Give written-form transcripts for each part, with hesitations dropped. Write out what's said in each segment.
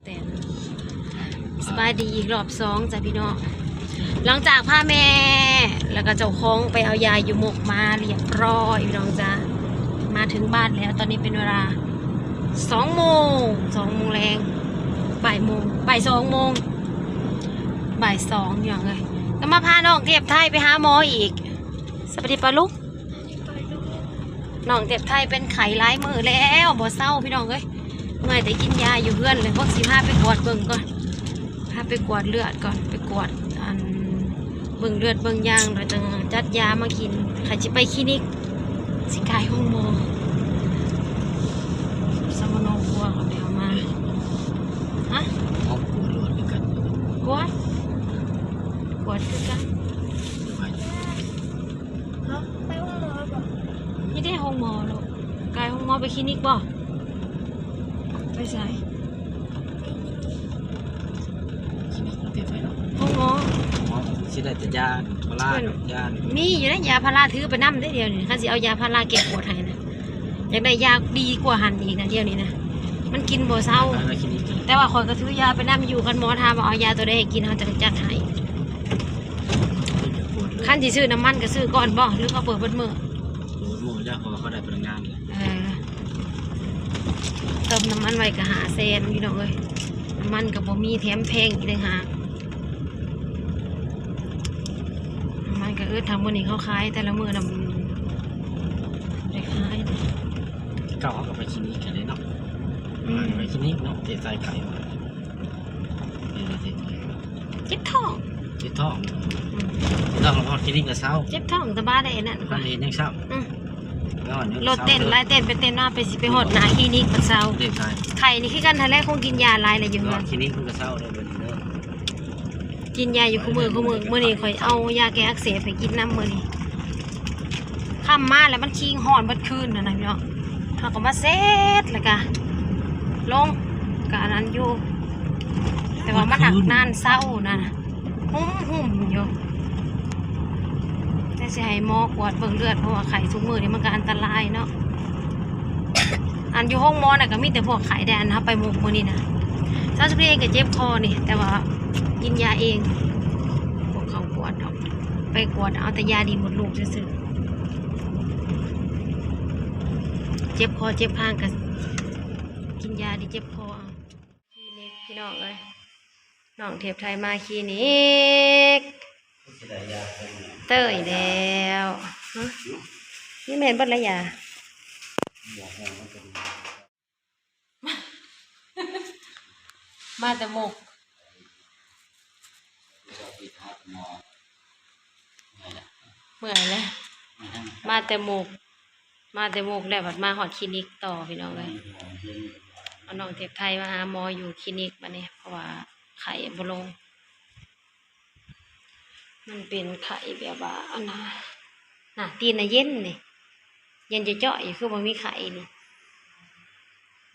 แต่สบายดีอีกรอบสองจ้ะพี่น้องหลังจากพาแม่แล้วก็เจ้าของไปเอายาอยู่หมกมาเรียบร้อยพี่น้องจ้ะมาถึงบ้านแล้วตอนนี้เป็นเวลา2 โมงแรงบ่าย2 โมงบ่าย2อย่างเลยก็มาพาน้องเทียบไทยไปหาหมออีกสวัสดีปะลูกน้องเทียบไทยเป็นไข้ร้ายมือแล้วบ่เศร้าพี่น้องเอ้ยเมื่อยแต่กินยาอยู่เพื่อนเลยพวก15ไปกวดเบิ่งก่อนพาไปกวดเลือดก่อนไปกวดเบิ่งเลือดเบิ่งยางแล้วจังจัดยามากินใครจะไปคลินิกสิกายห้องหมอสมโนครัวเขาไปเอามาฮะ ห้องปวดรวดด้วยกัน กวดคือกันไปห้องหมอก่อน นี่ได้ห้องหมอหรอกกายห้องหมอไปคลินิกบ่ไปใส่ คลินิกประเทศไทยเนาะ ห้องหมอ หมอสิได้แต่ยาพาราดอกยา มีอยู่นะยาพาราถือไปนั่ได้เดียวนี่ข้าสิเอายาพาราเก็บปวดให้นะอยากได้ยาดีกว่าหันอีกนะเดียวนี้นะมันกินบ่เศร้า ไปคลินิกกัน แต่ว่าคอยก็ถือยาไปนั่อยู่คันหมอทามว่าเอายาตัวใดให้กินเขาจะจัดให้ขั้นที่ซื้อน้ำมันก็ซื้อก่อนบ่หรือเขาเปิดเบิดมือ หมอจ้าเขาได้พลังงานเลย เติมน้ำมันไว้ก็หาเซนพี่น้องเอ้ยน้ำมันก็บ่มีแถมแพงอีกเลยหากน้ำมันก็ทำมื้อนี้เขาขายแต่ละมื้อนำได้ขาย เก่าเขาก็ไปคลินิกกันเลยเนาะไปคลินิกเนาะเทใส่ไข่มาเป็นประเทศไทย เจ็บท้อง เจ็บท้องเราพอคลินิกกับเช้า เจ็บท้องสบายได้นั่น ตอนเรียนยังเช้า อืม แล้วอันนี้ รถเต้นไล่เต้นไปเต้นมาไปสิไปหดหนาคลินิกมันเศร้า เด็กไทย ไข่นี่คือกันทันแรกคงกินยาลายอะไรอยู่ ก็ เงี้ย คลินิกมันก็เช้าได้เป็นเด้อ กินยาอยู่คู่มือมื้อนี้ข่อยเอายาแก้อักเสบไปกินน้ำมื้อนี้ค่ำมาแล้วมันคิงหอนเบัดคืนนะพี่น้องเขาก็มาเซ็ตแล้วก็ลงกับอันนั้นอยู่แต่ว่ามันหักนานเศร้านะหุ่มอยู่แต่สิให้หมอกวดเบิ่งเลือดเพราะว่าไข่ทุกมื้อนี่มันก็อันตรายเนาะ อันอยู่ห้องหมอน่ะก็มีแต่พวกไข่แดนนะครับไปหมกมื้อนี้นะเจ้าสุพีเองก็เจ็บคอนี่แต่ว่ากินยาเองพวกเขากวดเอาไปกวดเอาแต่ยาดีหมดลูกซื่อๆเจ็บคอเจ็บข้างก็กินยาดีเจ็บคอเอาคลินิกพี่น้องเอ้ยน้องเทพไทยมาคลินิกเต้ยแล้วฮะนี่แม่นบ่ละยามาแต่หมกเมื่อยแล้วมาแต่หมกแล้วบัดมาหอดคลินิกต่อพี่น้องเลยเอาน้องเทพไทยมาหาหมออยู่คลินิกมาเนี่ยเพราะว่าไข่บ่ลงมันเป็นไข่แบบว่าอันน่ะตีนน่ะเย็นนี่เย็นจะเจาะอยู่คือบ่มีไข่นี่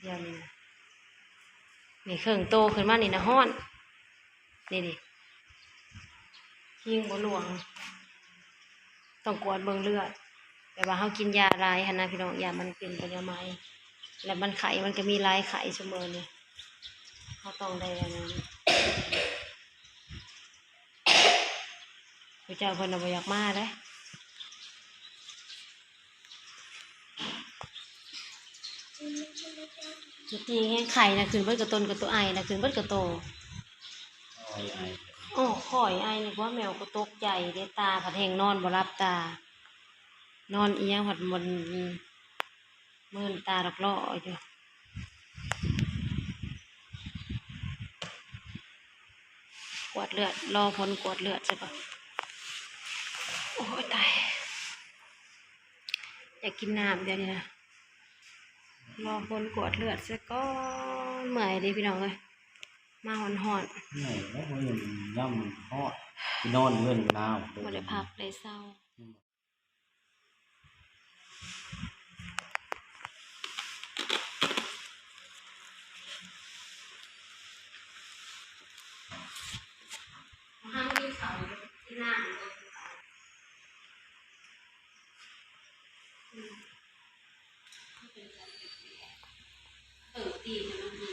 เดี๋ยวนี้นะนี่เครื่องโตขึ้นมานี่นะฮ้อนนี่ดิยิงบ่หลวงต้องกวดเบิ่งเลือดแต่ว่าเขากินยาลายหั่นนะพี่น้องยามันเป็นเป็นยาไม้แล้วมันไข่มันก็มีลายไข่เสมอนี่เขาต้องได้อันนั้นพระเจ้าเพิ่นบ่อยากมาเด้จุดนี้ไข่นะขึ้นเบิดกับต้นกับตัวไอนะขึ้นเบิดกับโตอ๋อข่อยไอนึกว่าแมวก็ตกใจเด้ตาผัดแหงนอนบ่รับตานอนอีหยังผัดมันมื่นตาดอกล่ออยู่กวดเลือดรอผลกวดเลือดใช่ปะโอ้ยตายอยากกินน้ำเดี๋ยวนี้นะรอผลกวดเลือดซะก่อนเมื่อยดิพี่น้องเลยมาหอนไหนแล้วมันย่ำฮอดนอนเงินลาว บ่ได้พักได้เศร้าห้ามกินข้าวที่น้ำตีมันดี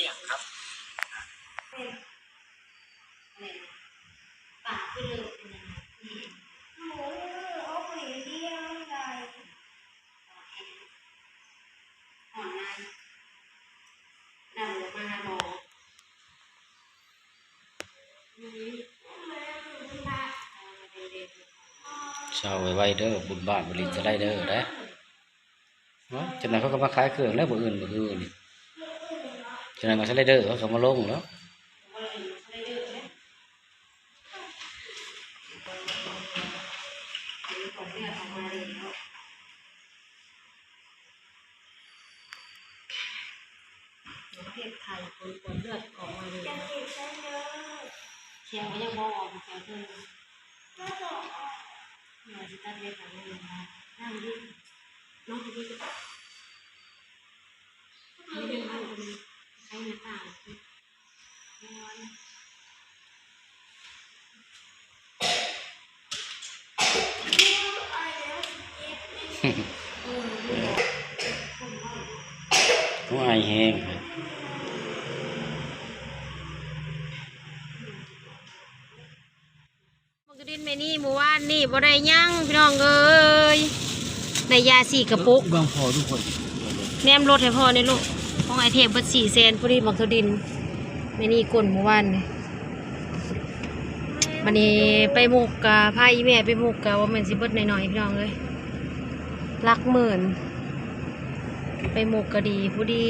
ยงครับ ป่าขึ้นเลย หมูเอาไปเลี้ยงได้ อ่อนนานนำลงมาหาหมอ เช้าไว้เด้อบุญบ้านบริจะได้เด้อนะเนาะฉะนั้นเขาก็มาขายเครื่องแล้วบ่อื่นนี่ฉะนั้นก็สไลเดอร์เขาก็มาลงแล้ว ประเทศไทยคนเลือดออกมาเลย จะติดเส้นเยอะ เชียงก็ยังมองออกมาแค่เพิ่ม น่าจะออก หน่อยสิตัดเล็บหลังเลยนะนั่งดิน้องดินี่เป็นบ้านคนใช้หน้าต่างนอน หัวไอแห้ง มันก็ดินแม่นี่หมู่บ้านนี่บ่ได้ยั่งพี่น้องเอ้ยในยา4 กระปุก บางพอทุกคน แนมรถให้พ่อในลูกของไอเทมเบิด400,000พอดีบักเทาดินแม่นี่กลนหมู่บ้านนี่วันนี้ไปหมุกกะพาอีแม่ไปหมุกกะว่ามันสิเบิดหน่อยๆพี่น้องเอ้ยหลักหมื่นไปหมุกก็ดีผู้ดี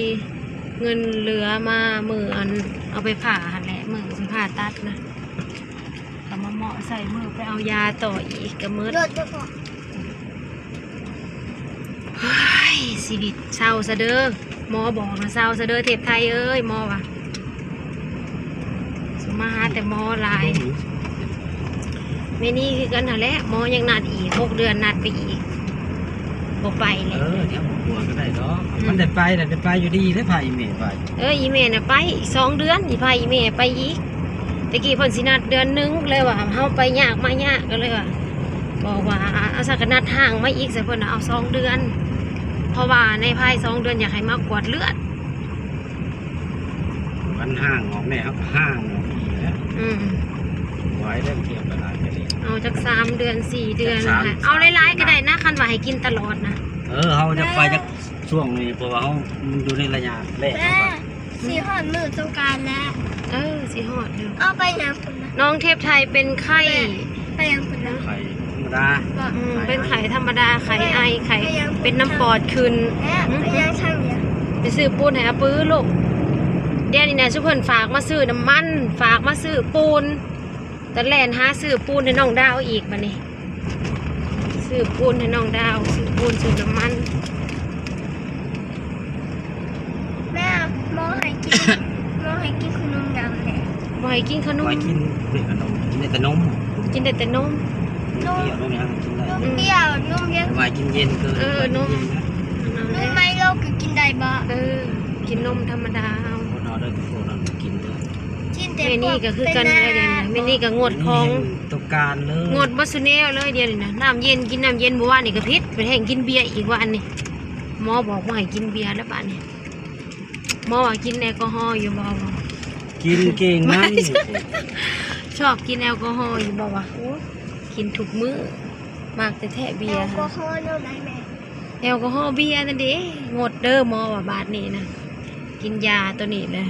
เงินเหลือมามืออันเอาไปผ่าหั่นแหละมือไปผ่าตัดนะก็มาเหมาะใส่มือไปเอายาต่ออีกกะมืด รถจะพอ เฮ้ยชีวิตเศร้าซะเด้อหมอบอกนะเศร้าซะเด้อเทพไทยเอ้ยหมอว่ะสมาหาแต่หมอหลายเมนี่คือกันหั่นแหละหมอยังนัดอีก6 เดือนนัดไปอีกบ่ไปเลย เดี๋ยวผมกลัวก็ได้ดอกมันได้ไปแต่ได้ไปอยู่ดีได้พาอีเมลไป อีเมน่ะไปอีก2 เดือนอีพาอีเมไปอีกตะกี้เพิ่นสินัดเดือนหนึงเลยว่าเฮาไปยากมายากก็เลยว่าบอกว่าเอาสักนัดห่างมาอีกซะเพิ่นน่ะเอา2 เดือน เพราะว่าในภาย2 เดือนอยากให้มากวดเลือด มันห่างออกแน่ครับห่างออกอีกแล้ว อืม ไว้เริ่มเทียบกันหลายกันเลย เอาจาก3 เดือน 4 เดือน จาก ค่ะ 3 เอาหลายๆก็ได้นะคันว่าให้กินตลอดนะ เขาจะไปจากช่วงนี้เพราะว่าเขาอยู่ในระยะแรก แม่สีหอนมือสงการแล้ว สิฮอดอยู่ เอาไปยังคุณนะ น้องเทพไทยเป็นไข้ ไปยังคุณนะ ไข่ธรรมดา เป็นไข้ธรรมดาไข้ไอไข้เป็นน้ำปอดขึ้น แม่ไปยังช่างเนี่ย ไปซื้อปูนให้อาปื้อลูกเดี๋ยวนี้นะชุกคนฝากมาซื้อน้ำมันฝากมาซื้อปูนแต่แลนหาซื้อปูนให้น้องดาวอีกบัดนี้ซื้อปูนให้น้องดาวซื้อปูนซื้อน้ำมัน แม่มองให้กินมองให้กินขนมดำเลย บ่ให้กินขนม ไว้กินเป็นขนมกินได้แต่นม กินได้แต่นม เปรี้ยวนมยังกินได้ นมเปรี้ยวนมเย็น ไว้กินเย็นเกิน นมไมโลก็กินได้บ่ กินนมธรรมดาเอา คนนอนได้ทุกคนนอนกินเลย กินแต่ เมนี่ก็คือกันเลยเดี๋ยวนี้เมนี่ก็งดของ ต้องการเลย งดบัสเนลเลยเดี๋ยวนี้นะน้ำเย็นกินน้ำเย็นบัวานนี่ก็พิษไปแห่งกินเบียร์อีกวันนี่หมอบอกว่าให้กินเบียร์แล้วบ้านนี่หมอว่ากินแอลกอฮอล์อยู่บ่าวะ กินเก่งมัน ชอบกินแอลกอฮอล์อยู่บ่าวะโอ้กินทุกมื้อมากแต่แทะเบี แอย ร์ ลกอฮอล์เนาะได้แม่ แอลกอฮอล์เบียร์นั่นเด้งดเด้อหมอว่าบาทนี้นะกินยาตัวนี้เลย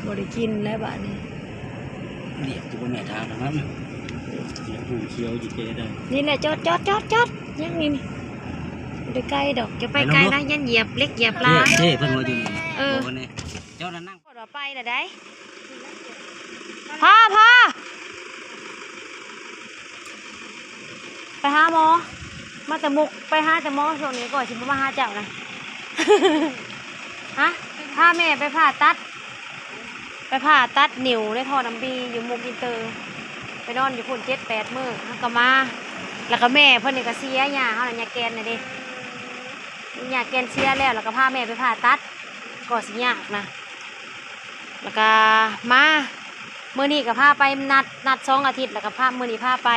บ่ได้กินแล้วบาทนี้ เรียกตัวแม่ทางนั้นเสียผู้เคี้ยวจีเจได้ นี่แหละจอดยังนี่นี่บ่ได้ไกลดอกจะไปไกลนะยันเหยียบเล็กเหยียบลา เจ้เพิ่นมาอยู่นี่ เออ วันนี้เจ้านั่นนั่ง กดว่าไปละได้พ่อไปหาหมอมาแต่มุกไปหาแต่หมอช่วงนี้ก่อนสิบ่มาหาเจ้านะ ฮะพาแม่ไปผ่าตัด ไปผ่าตัดนิ้วได้ท่อน้ำบีอยู่มุกอินเตอร์ ไปนอนอยู่พุ่น7-8 มื้อแล้วก็มา แล้วก็แม่เพิ่นนี่ก็เสียหญ้าเฮาน่ะหญ้าแกนน่ะเด้หญ้าแกนเสียแล้วก็พาแม่ไปผ่าตัดก็สิยากนะ แล้วก็มามื้อนี้ก็พาไปนัด2 อาทิตย์แล้วก็พามื้อนี้พาไป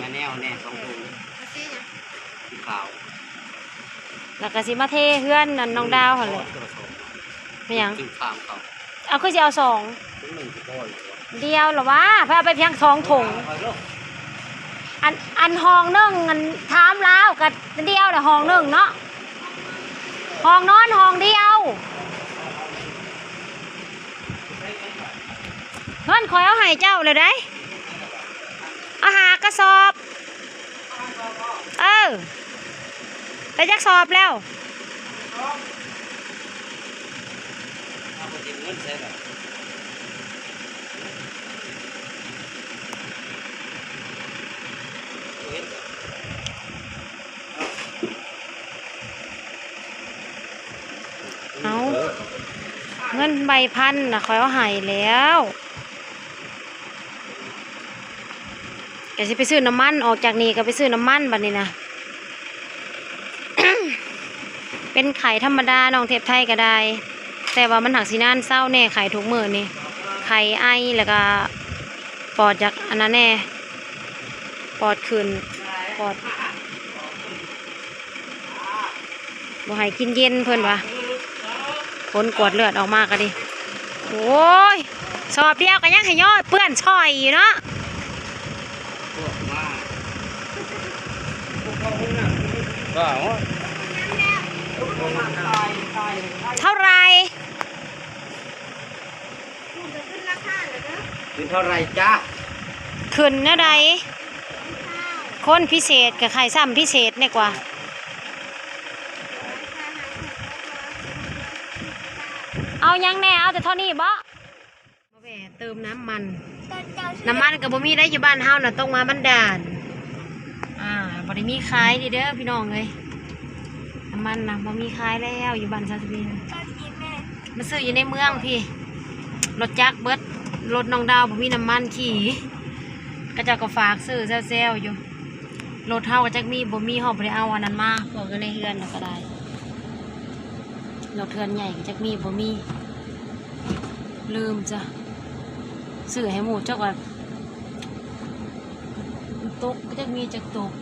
งานแนวแน่สองถุงสีขาว แล้วก็สิมาเทเฮือนนั่นน้องดาวหั่นแหละเป็นหยัง กินฟาร์มเขา เอาคือจะเอา2 ถุงหนึ่งก็พออยู่วะ เดียวเหรอวะพาไปเพียง2 ถุง เอาลูก อันห้องหนึ่งอันถามแล้วกับเดียวแต่ห้องหนึ่งเนาะห้องนอนห้องเดียวเงินคอยเอาให้เจ้าเลยได้เอาหากระสอบแต่จักสอบแล้ว เอาไปกินเงินใช่ไหม เอาเงินใบพันนะคอยเอาให้แล้วแกจะไปซื้อน้ำมันออกจากนี่ก็ไปซื้อน้ำมันบัดนี้นะ เป็นไข่ธรรมดาน้องเทพไทยก็ได้ แต่ว่ามันหักสีน่านเศร้าแน่ไข่ทุกมื้อนี่ไข่ไอแล้วก็ปอดจากอันนั้นแน่ปอดขึ้นปอดบ่ให้กินเย็นเพิ่นวะผลกวดเลือดออกมาก็ดิโอ้ยสอบเดียวก็ยังให้ย่อยเปื้อนช่อยอยู่เนาะว้าว เท่าไร เป็นเท่าไรจ้า ขึ้นเท่าไรคนพิเศษกับไข่ซ้ำพิเศษเนี่ยกว่าเอายังแน่เอาแต่เท่านี้บ่มาแหวเติมน้ำมัน น้ำมันกับบ่มีได้อยู่บ้านเฮาน่ะต้องมาบันดาลบ่ได้มีขายดีเด้อพี่น้องเอ้ยน้ำมันน่ะบ่มีขายแล้วอยู่บ้านซาสบีมาซื้ออยู่ในเมืองพี่รถจักรเบิดรถน้องดาวบ่มีน้ำมันขี่ก็เจ้าก็ฝากซื้อแซวๆอยู่รถเฮาก็จักมีบ่มีเฮาบ่ได้เอาอันนั้นมาพวกอยู่ในเฮือนน่ะก็ได้รถเฮือนใหญ่ก็จักมีบ่มีลืมจ้ะซื้อให้หมู่เจ้าก็ตกก็จะมีจากตก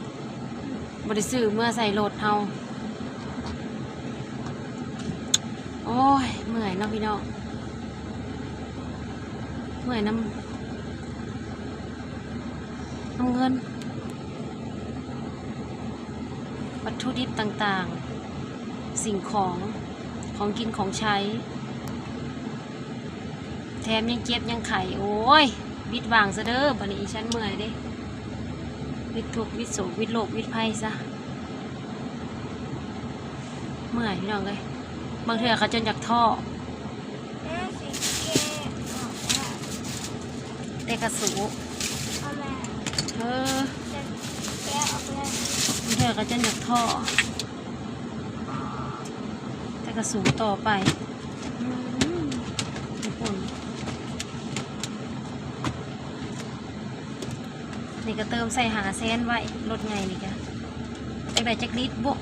บริซื้อเมื่อใส่รถเฮาโอ้ยเมื่อยเนาะพี่น้องเมื่อยน้ำเงินวัตถุดิบต่างๆสิ่งของกินของใช้แถมยังเจ็บยังไข่โอ้ยวิดวางซะเด้อบัดนี้ฉันเมื่อยเด้วิดทุกข์วิดโศกวิดโลกวิดภัยซะเมื่อยพี่น้องเลยบางเทื่อเขาจนอยากท่อแต่กระสูบางเทื่อเขาจนอยากท่อแต่กระสูต่อไปทุกคนนี่ก็เติมใส่หาแซนไว้รถไงนี่จ้ะจักได้จักลิตรบุ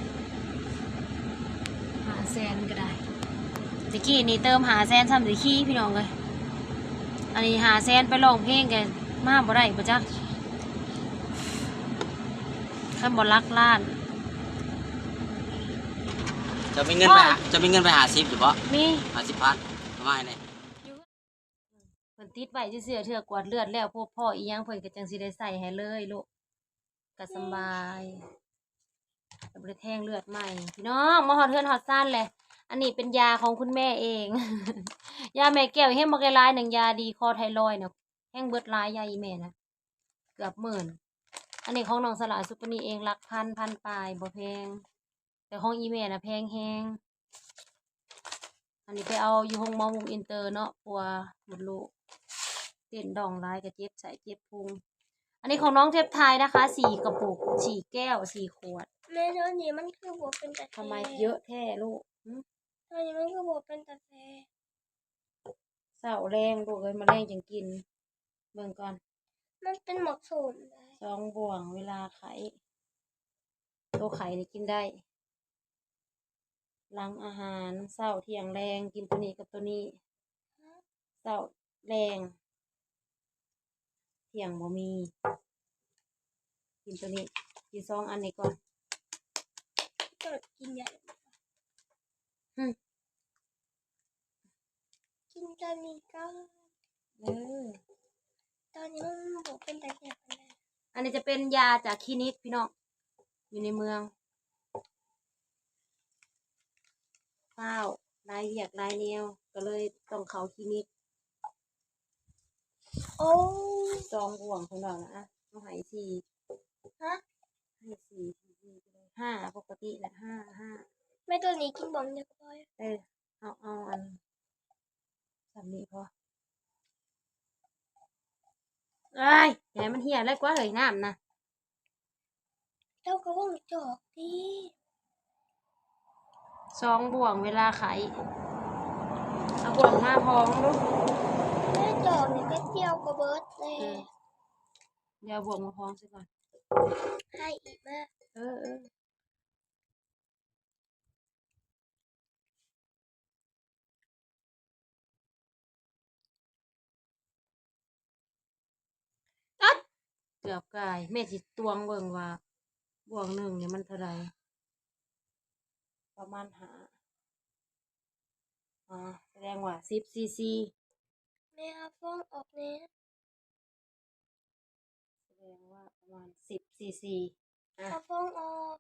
หาแซนก็ได้ตะกี้นี่เติมหาแซนซ้ำตะขี้พี่น้องเลยอันนี้หาแซนไปลองเพลงกันมาบ่ได้บ่จักขั้นบ่รักล้าน จะมีเงินไปหาซิปอยู่ปะ มี 50,000ประมาณนี้ เพิ่นติดไว้ซื่อๆเทื่อกวาดเลือดแล้วพวกพ่ออีหยังเพิ่นก็จังสิได้ใส่ให้เลยลูกก็สำบายก็บ่ได้แทงเลือดใหม่พี่น้องมาฮอดเฮือนฮอดซ่านแหละอันนี้เป็นยาของคุณแม่เอง ยาแม่แก้วเฮ็ดบ่ไกลายหนึ่งยาดีคอไทรอยด์น่ะแห้งเบิดหลายยาอีแม่น่ะเกือบหมื่นอันนี้ของน้องสลาซุปเปอร์นี่เองหลักพันปลายบ่แพงแต่ของอีแม่น่ะแพงแฮงอันนี้ไปเอาอยู่ห้องหมอมุมอินเตอร์เนาะปัวหมดลูกเต้นดองร้ายกับเจ็บใส่เจ็บพุงอันนี้ของน้องเทพไทยนะคะ4 กระปุก4 แก้ว4 ขวด แม่เท่านี้มันคือบัวเป็นตะแค ทำไมเยอะแท้ลูกหึ เท่านี้มันคือบัวเป็นตะแค เศร้าแรงลูกเอ้ยมาแรงจังกินเบิ่งก่อน มันเป็นหมอกโซนเลย 2 บ่วงเวลาไข่ตัวไข่นี่กินได้หลังอาหารเช้าเที่ยงแรงกินตัวนี้กับตัวนี้เช้าแรงเที่ยงบ่มีกินตัวนี้กิน2 อันนี้ก่อน ก็กินใหญ่ หึ กิ กินตอนนี้ก็ เออ ตอนนี้มันบอกเป็นแต่แค่คนแรก อันนี้จะเป็นยาจากคลินิกพี่น้องอยู่ในเมืองเฝ้ารายเรียกรายแนวก็เลยต้องเข้าคลินิก โอ้ ซองห่วงของเรานะอ่ะเอาใหายสี่ ฮะ ให้สี่ไปเลย5ปกติแหละ5 แม่ตัวนี้กินบอมเด็กบอย เออเอาอันสามนี้พอเอ้ยอย่าให้มันเหี่ยเลยกว่าเลยน้ำนะ เจ้าก็ว่างจอกดิ ซองบ่วงเวลาไขเอาบ่วงมาพองลูก แม่จอกนี่ก็เที่ยวกับเบิร์ดเลย เดี๋ยวเอาบ่วงมาพองซะก่อน ให้อีกแม่ เอออัดเกือบกายแม่สิตวงเบิ่งว่าบ่วงหนึ่งเนี่ยมันเท่าไหร่ประมาณแสดงว่า10 ซีซี แม่เอาฟ้องออกเนี่ย แสดงว่าประมาณ10 ซีซี เอาฟ้องออก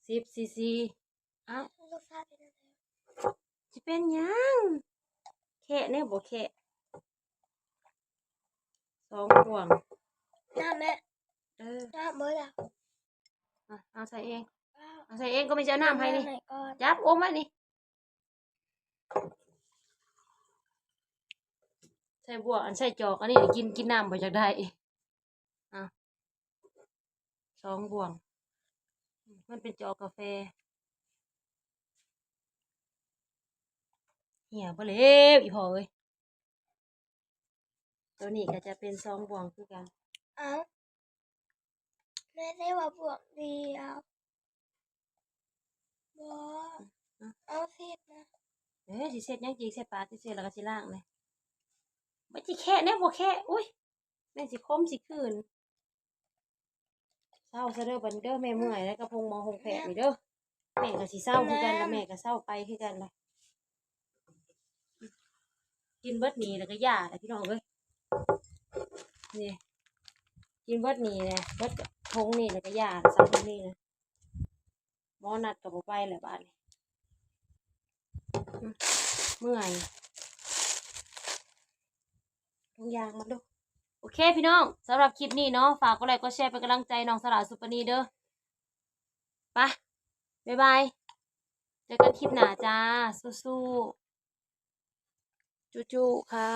10 ซีซีอ้าว รสชาติเป็นอะไร จะเป็นหยังแค่เนี่ยบ่แค่สองบ่วง น้าแม่ เออ น้าเบิร์ดอ่ะ เอาใส่เอง ว้าว เอาใส่เองก็ไม่จะเอาน้ำให้นี่ ไหนก่อน จับอมไว้นี่ใส่บ่วงอันใส่จอกอันนี้กินน้ำบ่จากได้อ่ะสองบ่วงมันเป็นจอกกาแฟเหี่ยบ่เลยอีพ่อเอ้ยตัวนี้ก็จะเป็นสองบ่วงคือกัน เอาแม่ได้ว่าบวกดีเอาบอเอาเสร็จนะ สิเสร็จยังจีเสร็จปลาสิเสร็จแล้วก็สิล้างเลยบ่สิแค่เนี่ยบ่แค่อุ้ยแม่สิคมสิคืนเศร้าซะเด้อบัดนี้เด้อแม่เมื่อยแล้วก็พงหมอหงแผลนี่เด้อแม่ก็สิเศร้าคือกันแล้วแม่ก็เศร้าไปคือกันเลยกินเบิดหนีแล้วก็ย่าแหละพี่น้องเอ้ยนี่กินเบิดหนีเลยเบิดทงนี่แล้วก็ย่าซักนี่นะหมอนัดกับบ่ไปแหละบ้านนี้เมื่อยทุกอย่างมาดูโอเคพี่น้องสำหรับคลิปนี้เนาะฝากกดไลค์กดแชร์เป็นกำลังใจน้องสลาสุปนีเด้อไปบ๊ายบายเจอกันคลิปหน้าจ้าสู้ๆจู้ๆค่ะ